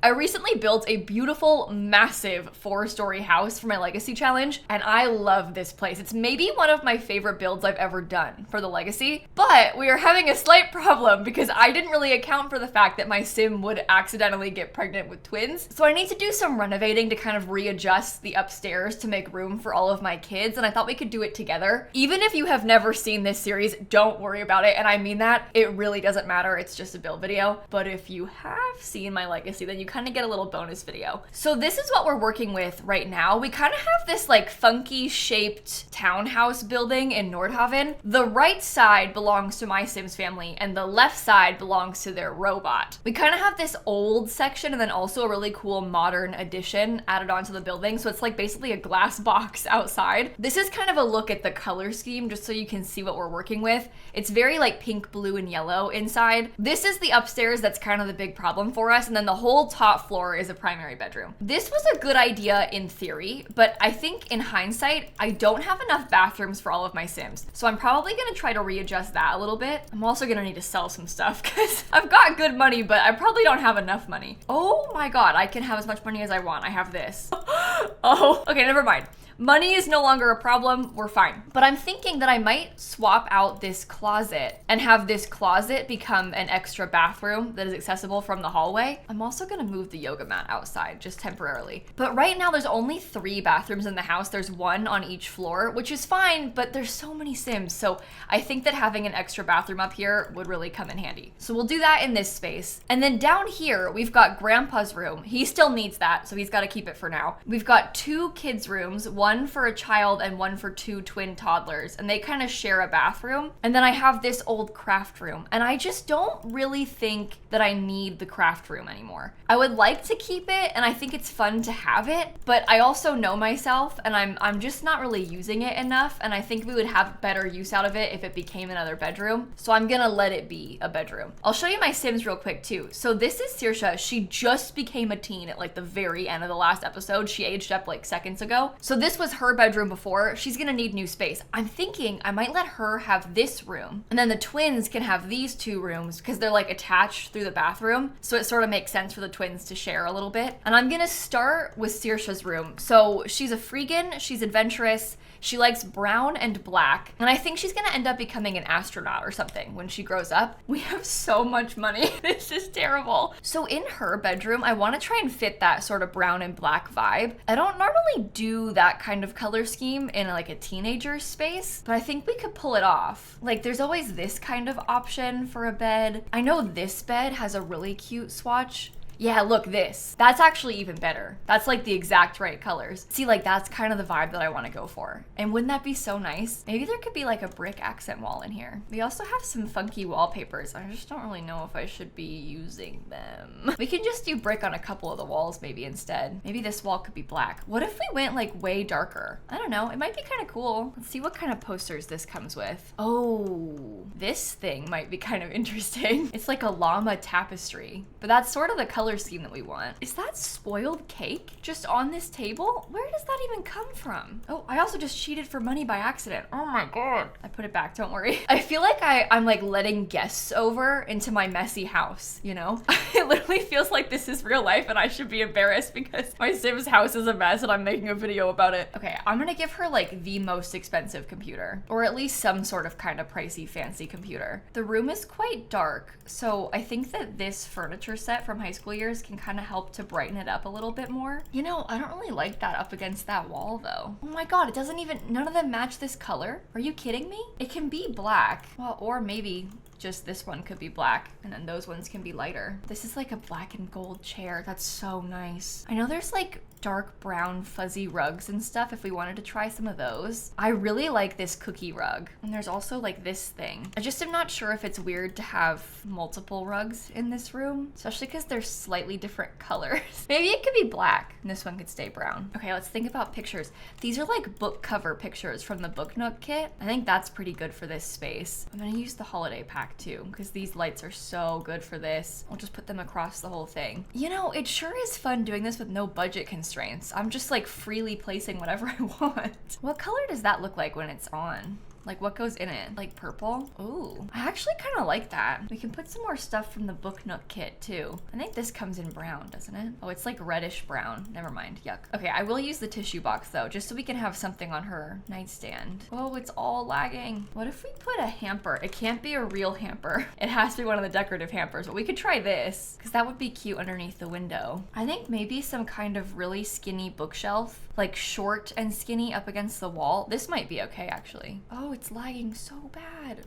I recently built a beautiful, massive 4-story house for my Legacy challenge, and I love this place. It's maybe one of my favorite builds I've ever done for the Legacy, but we are having a slight problem because I didn't really account for the fact that my sim would accidentally get pregnant with twins. So I need to do some renovating to kind of readjust the upstairs to make room for all of my kids, and I thought we could do it together. Even if you have never seen this series, don't worry about it, and I mean that. It really doesn't matter, it's just a build video. But if you have seen my Legacy, then you kind of get a little bonus video. So this is what we're working with right now. We kind of have this like funky shaped townhouse building in Nordhaven. The right side belongs to my Sims family and the left side belongs to their robot. We kind of have this old section and then also a really cool modern addition added onto the building. So it's like basically a glass box outside. This is kind of a look at the color scheme just so you can see what we're working with. It's very like pink, blue, and yellow inside. This is the upstairs that's kind of the big problem for us, and then the whole top floor is a primary bedroom. This was a good idea in theory, but I think in hindsight, I don't have enough bathrooms for all of my Sims. So I'm probably gonna try to readjust that a little bit. I'm also gonna need to sell some stuff because I've got good money, but I probably don't have enough money. Oh my God, I can have as much money as I want. I have this. Oh, okay, never mind. Money is no longer a problem, we're fine. But I'm thinking that I might swap out this closet and have this closet become an extra bathroom that is accessible from the hallway. I'm also gonna move the yoga mat outside just temporarily. But right now there's only 3 bathrooms in the house. There's 1 on each floor, which is fine, but there's so many Sims. So I think that having an extra bathroom up here would really come in handy. So we'll do that in this space. And then down here, we've got Grandpa's room. He still needs that, so he's gotta keep it for now. We've got 2 kids' rooms, one for a child and one for 2 twin toddlers, and they kind of share a bathroom. And then I have this old craft room, and I just don't really think that I need the craft room anymore. I would like to keep it, and I think it's fun to have it, but I also know myself, and I'm just not really using it enough, and I think we would have better use out of it if it became another bedroom. So I'm gonna let it be a bedroom. I'll show you my Sims real quick too. So this is Saoirse. She just became a teen at like the very end of the last episode. She aged up like seconds ago. So this was her bedroom before. She's gonna need new space. I'm thinking I might let her have this room, and then the twins can have these 2 rooms because they're like attached through the bathroom. So it sort of makes sense for the twins to share a little bit. And I'm gonna start with Saoirse's room. So she's a freegan, she's adventurous, she likes brown and black, and I think she's gonna end up becoming an astronaut or something when she grows up. We have so much money. This is terrible. So in her bedroom, I wanna try and fit that sort of brown and black vibe. I don't normally do that kind of color scheme in like a teenager space, but I think we could pull it off. Like there's always this kind of option for a bed. I know this bed has a really cute swatch. Yeah, look, this. That's actually even better. That's like the exact right colors. See, like that's kind of the vibe that I want to go for. And wouldn't that be so nice? Maybe there could be like a brick accent wall in here. We also have some funky wallpapers. I just don't really know if I should be using them. We can just do brick on a couple of the walls maybe instead. Maybe this wall could be black. What if we went like way darker? I don't know, it might be kind of cool. Let's see what kind of posters this comes with. Oh, this thing might be kind of interesting. It's like a llama tapestry, but that's sort of the color scheme that we want. Is that spoiled cake just on this table? Where does that even come from? Oh, I also just cheated for money by accident. Oh my God. I put it back, don't worry. I feel like I'm like letting guests over into my messy house, you know? It literally feels like this is real life and I should be embarrassed because my Sim's house is a mess and I'm making a video about it. Okay, I'm gonna give her like the most expensive computer, or at least some sort of kind of pricey fancy computer. The room is quite dark, so I think that this furniture set from high school years can kind of help to brighten it up a little bit more. You know, I don't really like that up against that wall though. Oh my God, it doesn't even, none of them match this color. Are you kidding me? It can be black. Well, or maybe just this one could be black and then those ones can be lighter. This is like a black and gold chair. That's so nice. I know there's like dark brown fuzzy rugs and stuff if we wanted to try some of those. I really like this cookie rug. And there's also like this thing. I just am not sure if it's weird to have multiple rugs in this room, especially because they're slightly different colors. Maybe it could be black and this one could stay brown. Okay, let's think about pictures. These are like book cover pictures from the Book Nook kit. I think that's pretty good for this space. I'm gonna use the holiday pack too because these lights are so good for this. I'll just put them across the whole thing. You know, it sure is fun doing this with no budget constraints. I'm just like freely placing whatever I want. What color does that look like when it's on? Like what goes in it? Like purple? Ooh, I actually kind of like that. We can put some more stuff from the Book Nook kit too. I think this comes in brown, doesn't it? Oh, it's like reddish brown. Never mind, yuck. Okay, I will use the tissue box though, just so we can have something on her nightstand. Oh, it's all lagging. What if we put a hamper? It can't be a real hamper. It has to be one of the decorative hampers, but we could try this because that would be cute underneath the window. I think maybe some kind of really skinny bookshelf, like short and skinny up against the wall. This might be okay actually. Oh, it's lagging so bad.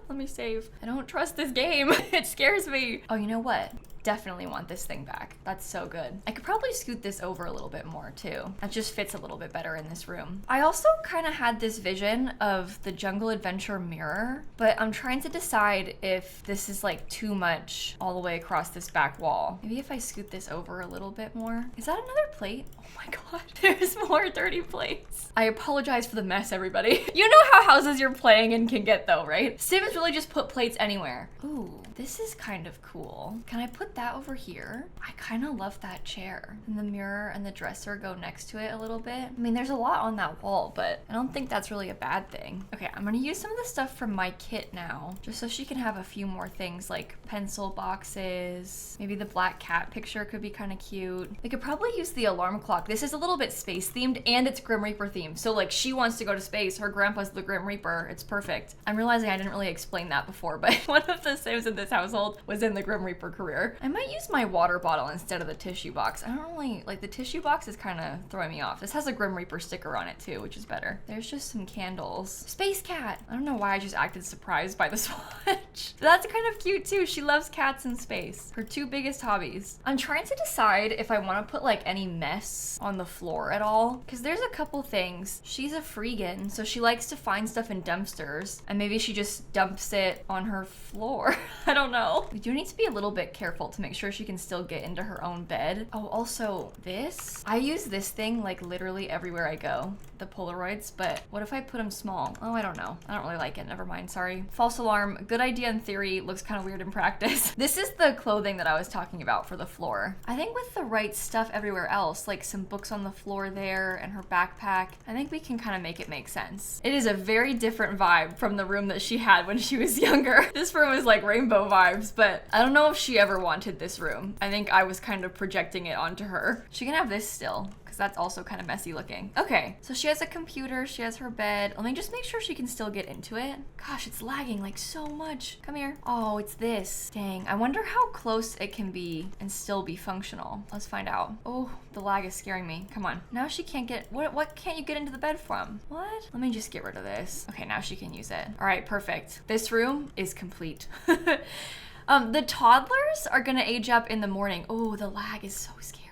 Let me save. I don't trust this game. It scares me. Oh, you know what? Definitely want this thing back. That's so good. I could probably scoot this over a little bit more too. That just fits a little bit better in this room. I also kind of had this vision of the Jungle Adventure mirror, but I'm trying to decide if this is like too much all the way across this back wall. Maybe if I scoot this over a little bit more. Is that another plate? Oh my god, there's more dirty plates. I apologize for the mess, everybody. You know how houses you're playing in can get though, right? Sims really just put plates anywhere. Ooh, this is kind of cool. Can I put that over here? I kind of love that chair. And the mirror and the dresser go next to it a little bit. I mean, there's a lot on that wall, but I don't think that's really a bad thing. Okay, I'm gonna use some of the stuff from my kit now, just so she can have a few more things like pencil boxes. Maybe the black cat picture could be kind of cute. We could probably use the alarm clock. This is a little bit space themed and it's Grim Reaper themed. So like she wants to go to space. Her grandpa's the Grim Reaper. It's perfect. I'm realizing I didn't really explain that before, but one of the Sims in this household was in the Grim Reaper career. I might use my water bottle instead of the tissue box. I don't really, like the tissue box is kind of throwing me off. This has a Grim Reaper sticker on it too, which is better. There's just some candles. Space cat. I don't know why I just acted surprised by the swatch. That's kind of cute too. She loves cats and space. Her two biggest hobbies. I'm trying to decide if I want to put like any mess on the floor at all, because there's a couple things. She's a freegan, so she likes to find stuff in dumpsters, and maybe she just dumps it on her floor. I don't know. We do need to be a little bit careful to make sure she can still get into her own bed. Oh, also this. I use this thing like literally everywhere I go, the Polaroids, but what if I put them small? Oh, I don't know. I don't really like it. Never mind, sorry. False alarm. Good idea in theory, looks kind of weird in practice. This is the clothing that I was talking about for the floor. I think with the right stuff everywhere else, like some books on the floor there and her backpack, I think we can kind of make it make sense. It is a very different vibe from the room that she had when she was younger. This room is like rainbow vibes, but I don't know if she ever wanted this room. I think I was kind of projecting it onto her. She can have this still, because that's also kind of messy looking. Okay, so she has a computer, she has her bed. Let me just make sure she can still get into it. Gosh, it's lagging like so much. Come here. Oh, it's this. Dang, I wonder how close it can be and still be functional. Let's find out. Oh, the lag is scaring me. Come on. Now she can't get, what can't you get into the bed from? What? Let me just get rid of this. Okay, now she can use it. All right, perfect. This room is complete. The toddlers are gonna age up in the morning. Oh, the lag is so scary.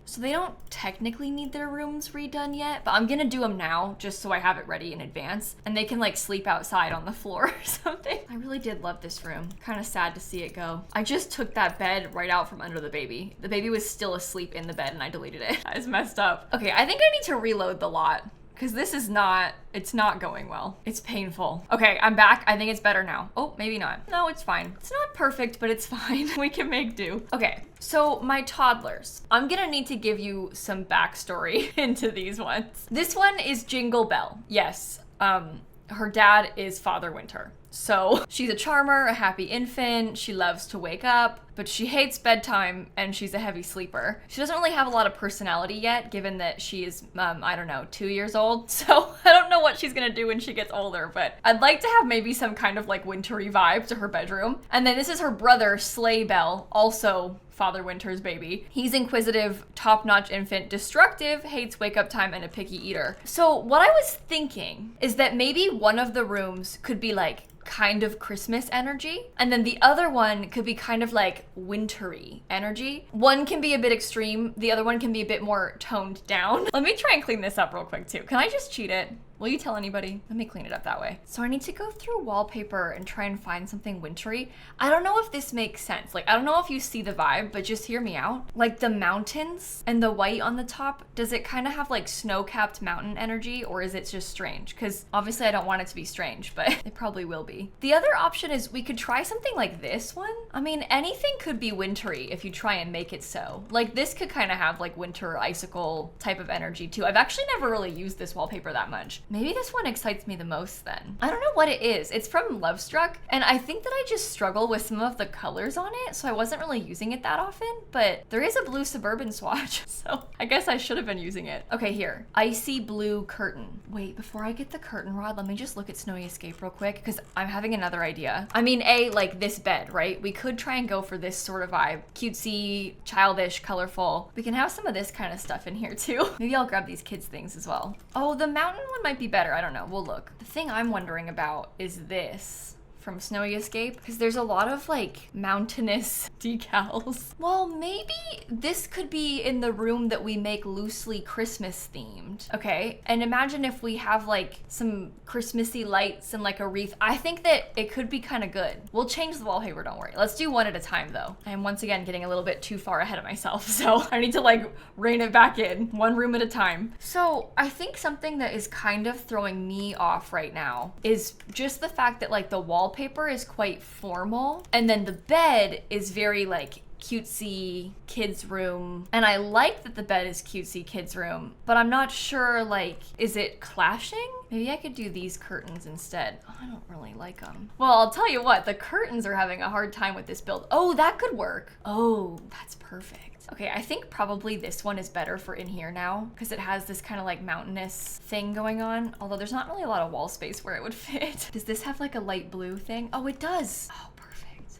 So they don't technically need their rooms redone yet, but I'm gonna do them now just so I have it ready in advance and they can like sleep outside on the floor or something. I really did love this room. Kind of sad to see it go. I just took that bed right out from under the baby. The baby was still asleep in the bed and I deleted it. That is messed up. Okay, I think I need to reload the lot, because this is not, it's not going well. It's painful. Okay, I'm back. I think it's better now. Oh, maybe not. No, it's fine. It's not perfect, but it's fine. We can make do. Okay, so my toddlers. I'm gonna need to give you some backstory into these ones. This one is Jingle Bell. Yes, her dad is Father Winter. So she's a charmer, a happy infant. She loves to wake up, but she hates bedtime and she's a heavy sleeper. She doesn't really have a lot of personality yet, given that she is, I don't know, 2 years old. So I don't know what she's gonna do when she gets older, but I'd like to have maybe some kind of like wintry vibe to her bedroom. And then this is her brother, Sleigh Bell, also Father Winter's baby. He's inquisitive, top-notch infant, destructive, hates wake-up time, and a picky eater. So what I was thinking is that maybe one of the rooms could be like kind of Christmas energy, and then the other one could be kind of like wintry energy. One can be a bit extreme, the other one can be a bit more toned down. Let me try and clean this up real quick too. Can I just cheat it? Will you tell anybody? Let me clean it up that way. So I need to go through wallpaper and try and find something wintry. I don't know if this makes sense. Like, I don't know if you see the vibe, but just hear me out. Like the mountains and the white on the top, does it kind of have like snow-capped mountain energy, or is it just strange? Because obviously I don't want it to be strange, but it probably will be. The other option is we could try something like this one. I mean, anything could be wintry if you try and make it so. Like this could kind of have like winter icicle type of energy too. I've actually never really used this wallpaper that much. Maybe this one excites me the most then. I don't know what it is. It's from Love Struck, and I think that I just struggle with some of the colors on it, so I wasn't really using it that often, but there is a blue Suburban swatch, so I guess I should have been using it. Okay, here. Icy blue curtain. Wait, before I get the curtain rod, let me just look at Snowy Escape real quick, because I'm having another idea. I mean, like this bed, right? We could try and go for this sort of vibe. Cutesy, childish, colorful. We can have some of this kind of stuff in here too. Maybe I'll grab these kids things as well. Oh, the mountain one might be better. I don't know. We'll look. The thing I'm wondering about is this from Snowy Escape, because there's a lot of like mountainous decals. Well, maybe this could be in the room that we make loosely Christmas themed. Okay, and imagine if we have like some Christmassy lights and like a wreath. I think that it could be kind of good. We'll change the wallpaper, don't worry. Let's do one at a time though. I am once again getting a little bit too far ahead of myself, so I need to like rein it back in, one room at a time. So I think something that is kind of throwing me off right now is just the fact that like the wallpaper is quite formal, and then the bed is very like cutesy kids room, and I like that the bed is cutesy kids room, but I'm not sure, like, is it clashing? Maybe I could do these curtains instead. Oh, I don't really like them. Well, I'll tell you what, the curtains are having a hard time with this build. Oh, that could work. Oh, that's perfect. Okay, I think probably this one is better for in here now, because it has this kind of like mountainous thing going on, although there's not really a lot of wall space where it would fit. Does this have like a light blue thing? Oh, it does. Oh,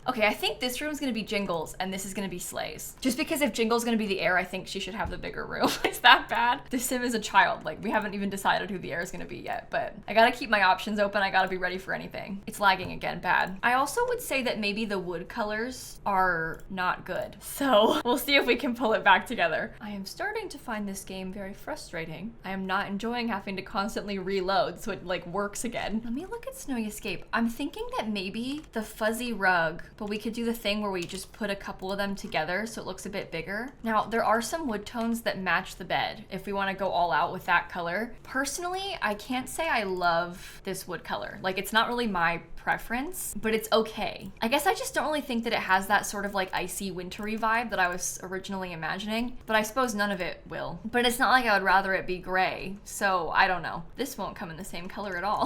okay, I think this room's gonna be Jingles and this is gonna be Sleigh's. Just because if Jingle's gonna be the heir, I think she should have the bigger room. It's that bad. The Sim is a child. Like, we haven't even decided who the heir is gonna be yet, but I gotta keep my options open. I gotta be ready for anything. It's lagging again, bad. I also would say that maybe the wood colors are not good. So we'll see if we can pull it back together. I am starting to find this game very frustrating. I am not enjoying having to constantly reload so it like works again. Let me look at Snowy Escape. I'm thinking that maybe the fuzzy rug, but we could do the thing where we just put a couple of them together so it looks a bit bigger. Now, there are some wood tones that match the bed if we want to go all out with that color. Personally, I can't say I love this wood color. Like, it's not really my preference, but it's okay. I guess I just don't really think that it has that sort of like icy wintry vibe that I was originally imagining, but I suppose none of it will. But it's not like I would rather it be gray, so I don't know. This won't come in the same color at all.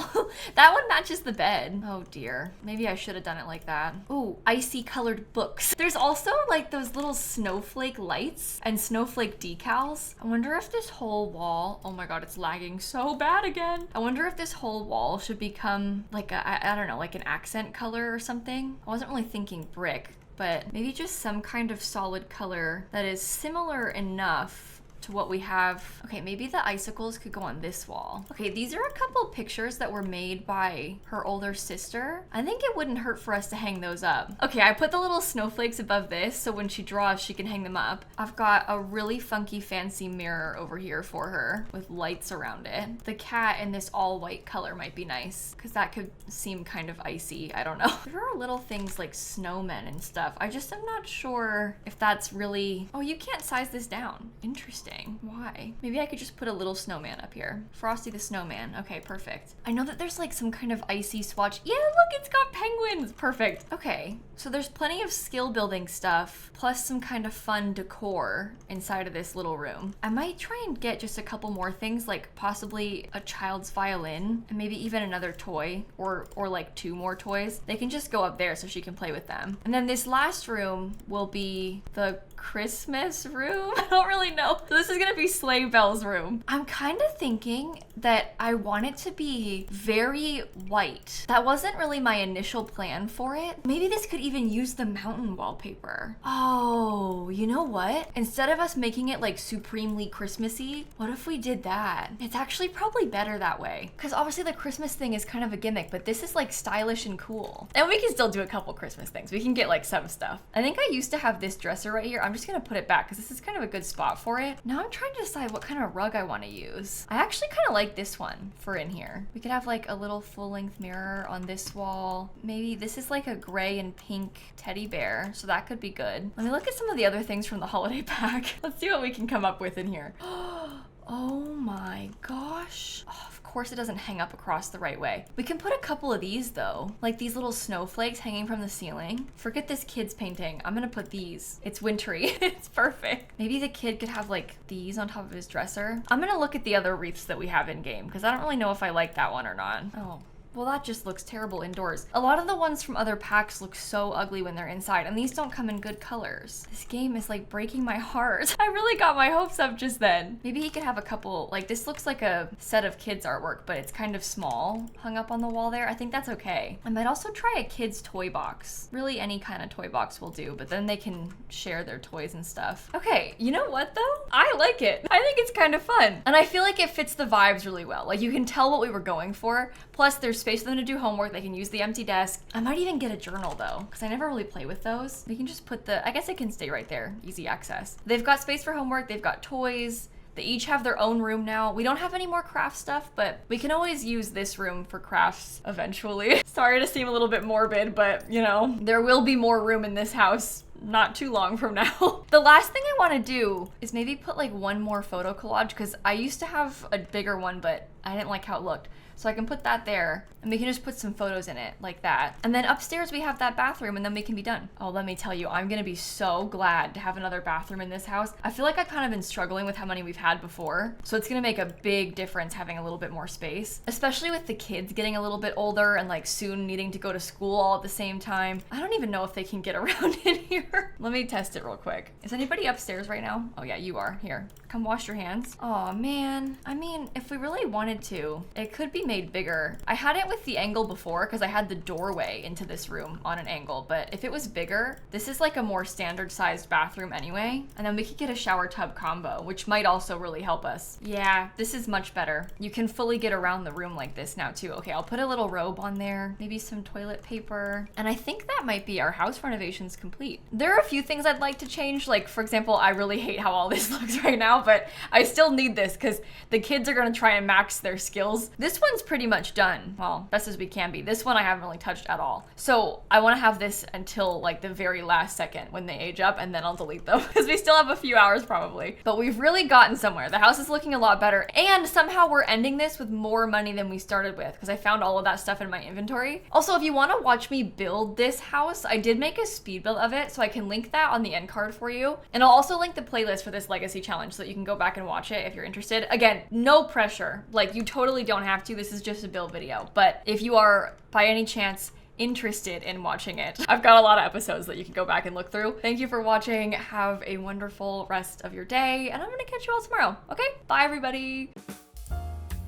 That one matches the bed. Oh dear. Maybe I should have done it like that. Ooh, icy colored books. There's also like those little snowflake lights and snowflake decals. I wonder if this whole wall, oh my god, it's lagging so bad again. I wonder if this whole wall should become like a, I don't know, like an accent color or something. I wasn't really thinking brick, but maybe just some kind of solid color that is similar enough to what we have. Okay, maybe the icicles could go on this wall. Okay, these are a couple pictures that were made by her older sister. I think it wouldn't hurt for us to hang those up. Okay, I put the little snowflakes above this so when she draws, she can hang them up. I've got a really funky fancy mirror over here for her with lights around it. The cat in this all white color might be nice because that could seem kind of icy. I don't know. There are little things like snowmen and stuff. I just am not sure if that's really, oh, you can't size this down. Interesting. Why? Maybe I could just put a little snowman up here. Frosty the Snowman. Okay, perfect. I know that there's like some kind of icy swatch. Yeah, look, it's got penguins. Perfect. Okay, so there's plenty of skill building stuff, plus some kind of fun decor inside of this little room. I might try and get just a couple more things, like possibly a child's violin, and maybe even another toy, or like 2 more toys. They can just go up there so she can play with them. And then this last room will be the Christmas room? I don't really know. So this is gonna be Sleigh Belle's room. I'm kind of thinking that I want it to be very white. That wasn't really my initial plan for it. Maybe this could even use the mountain wallpaper. Oh, you know what? Instead of us making it like supremely Christmassy, what if we did that? It's actually probably better that way. Because obviously the Christmas thing is kind of a gimmick, but this is like stylish and cool. And we can still do a couple Christmas things. We can get like some stuff. I think I used to have this dresser right here. I'm just gonna put it back because this is kind of a good spot for it. Now I'm trying to decide what kind of rug I want to use. I actually kind of like this one for in here. We could have like a little full-length mirror on this wall. Maybe this is like a gray and pink teddy bear, so that could be good. Let me look at some of the other things from the holiday pack. Let's see what we can come up with in here. Oh my gosh. Oh, of course it doesn't hang up across the right way. We can put a couple of these though, like these little snowflakes hanging from the ceiling. Forget this kid's painting. I'm gonna put these. It's wintry. It's perfect. Maybe the kid could have like these on top of his dresser. I'm gonna look at the other wreaths that we have in game because I don't really know if I like that one or not. Oh. Well, that just looks terrible indoors. A lot of the ones from other packs look so ugly when they're inside, and these don't come in good colors. This game is like breaking my heart. I really got my hopes up just then. Maybe he could have a couple, like this looks like a set of kids artwork, but it's kind of small, hung up on the wall there. I think that's okay. I might also try a kid's toy box. Really any kind of toy box will do, but then they can share their toys and stuff. Okay, you know what though? I like it. I think it's kind of fun. And I feel like it fits the vibes really well. Like you can tell what we were going for. Plus there's space for them to do homework. They can use the empty desk. I might even get a journal though, because I never really play with those. We can just put I guess it can stay right there, easy access. They've got space for homework, they've got toys. They each have their own room now. We don't have any more craft stuff, but we can always use this room for crafts eventually. Sorry to seem a little bit morbid, but you know, there will be more room in this house not too long from now. The last thing I want to do is maybe put like one more photo collage because I used to have a bigger one, but I didn't like how it looked. So I can put that there and we can just put some photos in it like that. And then upstairs we have that bathroom and then we can be done. Oh, let me tell you, I'm gonna be so glad to have another bathroom in this house. I feel like I've kind of been struggling with how many we've had before. So it's gonna make a big difference having a little bit more space, especially with the kids getting a little bit older and like soon needing to go to school all at the same time. I don't even know if they can get around in here. Let me test it real quick. Is anybody upstairs right now? Oh yeah, you are. Here, come wash your hands. Oh man, I mean, if we really wanted to, it could be made bigger. I had it with the angle before because I had the doorway into this room on an angle, but if it was bigger, this is like a more standard sized bathroom anyway, and then we could get a shower tub combo, which might also really help us. Yeah, this is much better. You can fully get around the room like this now too. Okay, I'll put a little robe on there, maybe some toilet paper, and I think that might be our house renovations complete. There are a few things I'd like to change, like for example, I really hate how all this looks right now, but I still need this because the kids are gonna try and max their skills. This one's pretty much done. Well, best as we can be. This one I haven't really touched at all. So I want to have this until like the very last second when they age up, and then I'll delete them because we still have a few hours probably. But we've really gotten somewhere. The house is looking a lot better, and somehow we're ending this with more money than we started with because I found all of that stuff in my inventory. Also, if you want to watch me build this house, I did make a speed build of it, so I can link that on the end card for you. And I'll also link the playlist for this legacy challenge so that you can go back and watch it if you're interested. Again, no pressure. Like you totally don't have to. This is just a build video. But if you are by any chance interested in watching it, I've got a lot of episodes that you can go back and look through. Thank you for watching. Have a wonderful rest of your day, and I'm gonna catch you all tomorrow. Okay? Bye everybody.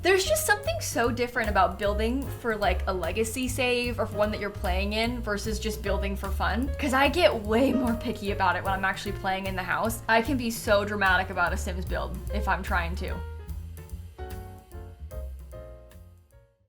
There's just something so different about building for like a legacy save or for one that you're playing in versus just building for fun. Because I get way more picky about it when I'm actually playing in the house. I can be so dramatic about a Sims build if I'm trying to.